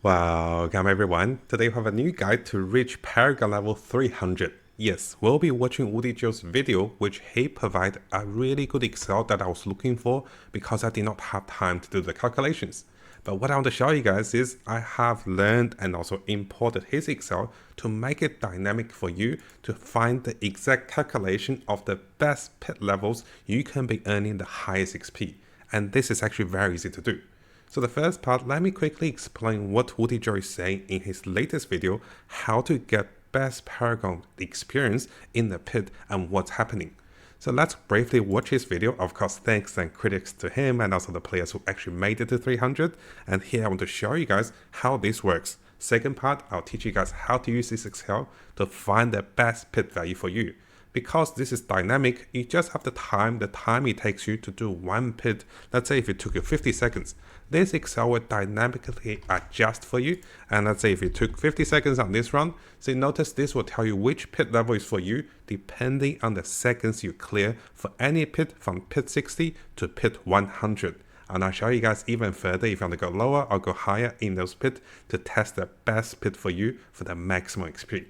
Welcome everyone. Today we have a new guide to reach Paragon level 300. Yes, we'll be watching Wudi's video, which he provided a really good Excel that I was looking for because I did not have time to do the calculations. But what I want to show you guys is I have learned and also imported his Excel to make it dynamic for you to find the exact calculation of the best pit levels you can be earning the highest XP. And this is actually very easy to do. So the first part, let me quickly explain what Wudi is saying in his latest video, how to get best Paragon experience in the pit and what's happening. So let's briefly watch his video. Of course, thanks and critics to him and also the players who actually made it to 300. And here I want to show you guys how this works. Second part, I'll teach you guys how to use this Excel to find the best pit value for you. Because this is dynamic, you just have the time it takes you to do one pit. Let's say if it took you 50 seconds, this Excel will dynamically adjust for you. And let's say if it took 50 seconds on this run, so notice this will tell you which pit level is for you, depending on the seconds you clear for any pit from pit 60 to pit 100. And I'll show you guys even further if you want to go lower or go higher in those pits to test the best pit for you for the maximum XP.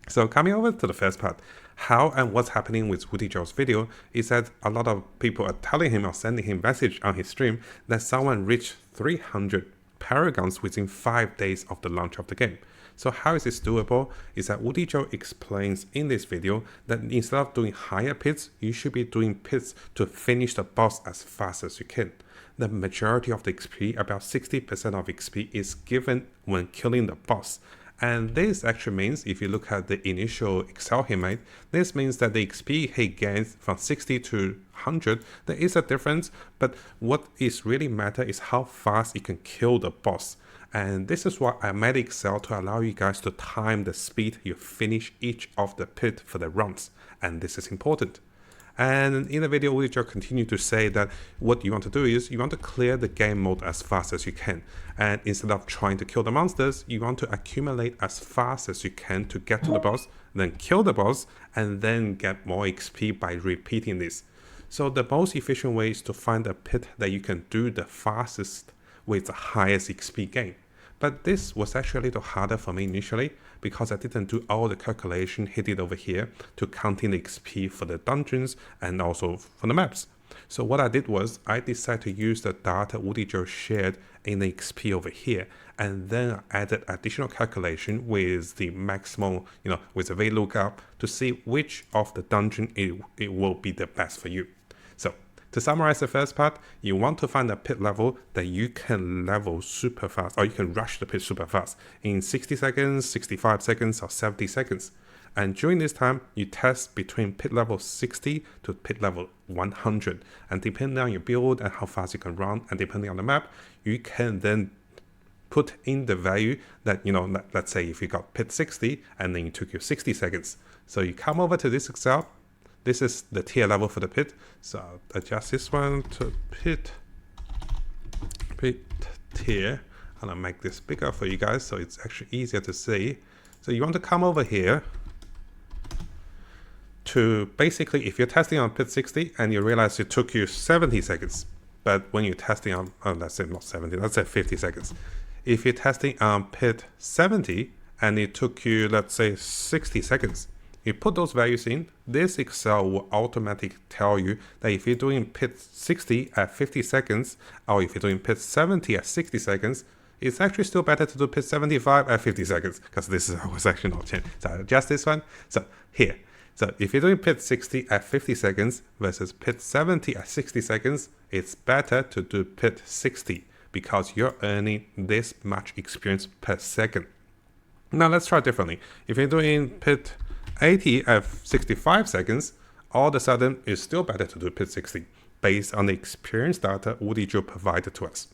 So coming over to the first part, how and what's happening with Wudi's video is that a lot of people are telling him or sending him message on his stream that someone reached 300 Paragons within 5 days of the launch of the game. So how is this doable? Is that Wudi explains in this video that instead of doing higher pits, you should be doing pits to finish the boss as fast as you can. The majority of the XP, about 60% of XP, is given when killing the boss. And this actually means, if you look at the initial Excel he made, this means that the XP he gains from 60 to 100, there is a difference, but what is really matter is how fast you can kill the boss. And this is why I made Excel to allow you guys to time the speed you finish each of the pit for the runs. And this is important. And in the video, we just continue to say that what you want to do is you want to clear the game mode as fast as you can. And instead of trying to kill the monsters, you want to accumulate as fast as you can to get to the boss, then kill the boss, and then get more XP by repeating this. So the most efficient way is to find a pit that you can do the fastest with the highest XP gain. But this was actually a little harder for me initially because I didn't do all the calculation he did over here to counting the XP for the dungeons and also for the maps. So what I did was I decided to use the data Wudi shared in the XP over here, and then I added additional calculation with the maximum, with the VLOOKUP to see which of the dungeon it will be the best for you. So to summarize the first part, you want to find a pit level that you can level super fast, or you can rush the pit super fast in 60 seconds, 65 seconds, or 70 seconds. And during this time, you test between pit level 60 to pit level 100. And depending on your build and how fast you can run, and depending on the map, you can then put in the value that, let's say if you got pit 60 and then it took you 60 seconds. So you come over to this Excel. This is the tier level for the pit. So I'll adjust this one to pit tier. And I'll make this bigger for you guys so it's actually easier to see. So you want to come over here to basically, if you're testing on pit 60 and you realize it took you 70 seconds, but when you're testing on, let's say not 70, let's say 50 seconds. If you're testing on pit 70 and it took you, let's say 60 seconds, you put those values in, this Excel will automatically tell you that if you're doing pit 60 at 50 seconds, or if you're doing pit 70 at 60 seconds, it's actually still better to do pit 75 at 50 seconds, because this was actually not changed. So I adjust this one. So here, so if you're doing pit 60 at 50 seconds versus pit 70 at 60 seconds, it's better to do pit 60 because you're earning this much experience per second. Now let's try differently. If you're doing pit 80 at 65 seconds, all of a sudden it's still better to do pit 60 based on the experience data Wudi provided to us.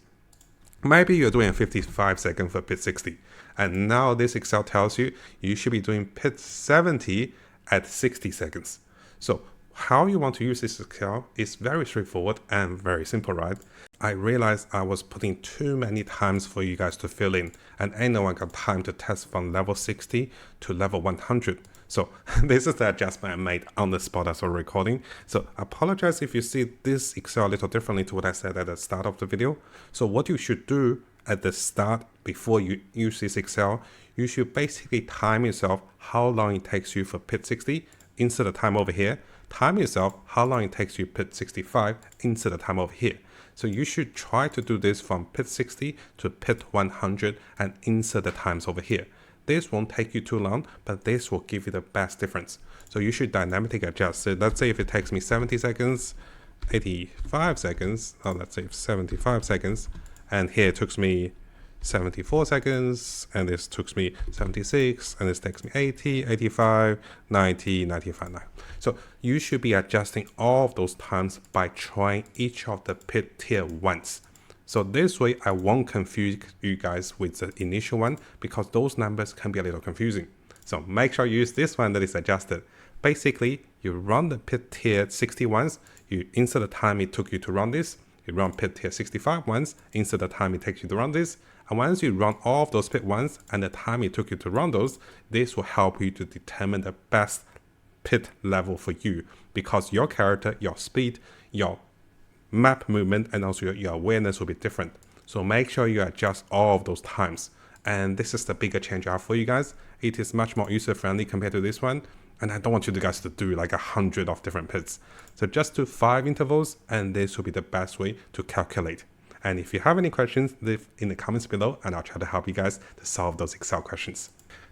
Maybe you're doing 55 seconds for pit 60, and now this Excel tells you you should be doing pit 70 at 60 seconds. So how you want to use this Excel is very straightforward and very simple, right? I realized I was putting too many times for you guys to fill in, and ain't no one got time to test from level 60 to level 100. So this is the adjustment I made on the spot as we're recording. So I apologize if you see this Excel a little differently to what I said at the start of the video. So what you should do at the start, before you use this Excel, you should basically time yourself how long it takes you for pit 60, insert the time over here. Time yourself how long it takes you pit 65, insert the time over here. So you should try to do this from pit 60 to pit 100 and insert the times over here. This won't take you too long, but this will give you the best difference. So you should dynamically adjust. So let's say if it takes me 70 seconds, 85 seconds, or let's say 75 seconds, and here it took me 74 seconds, and this took me 76, and this takes me 80, 85, 90, 95, 9. So you should be adjusting all of those times by trying each of the pit tier once. So this way I won't confuse you guys with the initial one, because those numbers can be a little confusing. So make sure you use this one that is adjusted. Basically, you run the pit tier 60 once, you insert the time it took you to run this, you run pit tier 65 once, insert the time it takes you to run this, and once you run all of those pit once and the time it took you to run those, this will help you to determine the best pit level for you, because your character, your speed, your map movement, and also your awareness will be different. So make sure you adjust all of those times. And this is the bigger change I have for you guys. It is much more user friendly compared to this one. And I don't want you guys to do like 100 of different pits. So just do 5 intervals, and this will be the best way to calculate. And if you have any questions, leave in the comments below, and I'll try to help you guys to solve those Excel questions.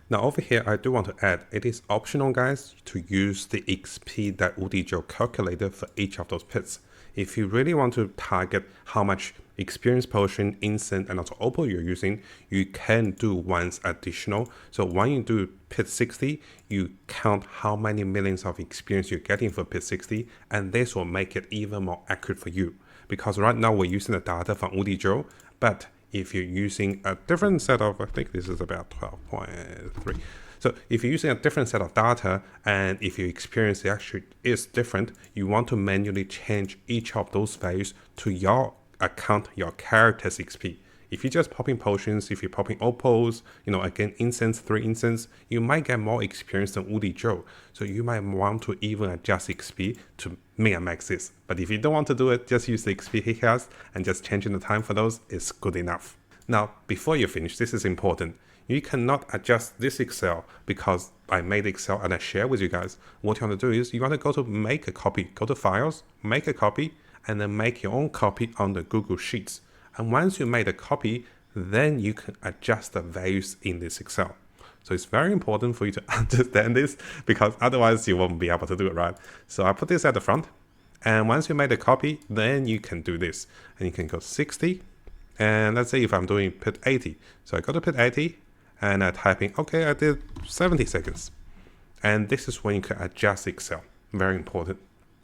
Now over here, I do want to add, it is optional guys to use the XP.Wudi calculator for each of those pits. If you really want to target how much experience potion, instant, and also opal you're using, you can do once additional. So when you do pit 60, you count how many millions of experience you're getting for pit 60, and this will make it even more accurate for you. Because right now we're using the data from Wudi, but if you're using a different set of, I think this is about 12.3. So if you're using a different set of data, and if your experience actually is different, you want to manually change each of those values to your account, your character's XP. If you're just popping potions, if you're popping opals, again, incense, 3 incense, you might get more experience than Wudi. So you might want to even adjust XP to max this. But if you don't want to do it, just use the XP he has, and just changing the time for those is good enough. Now, before you finish, this is important. You cannot adjust this Excel because I made Excel and I share with you guys. What you want to do is you want to go to make a copy, go to files, make a copy, and then make your own copy on the Google Sheets. And once you made a copy, then you can adjust the values in this Excel. So it's very important for you to understand this, because otherwise you won't be able to do it, right? So I put this at the front, and once you made a copy, then you can do this. And you can go 60, and let's say if I'm doing pit 80. So I go to pit 80, and I type in, okay, I did 70 seconds. And this is when you can adjust Excel. Very important.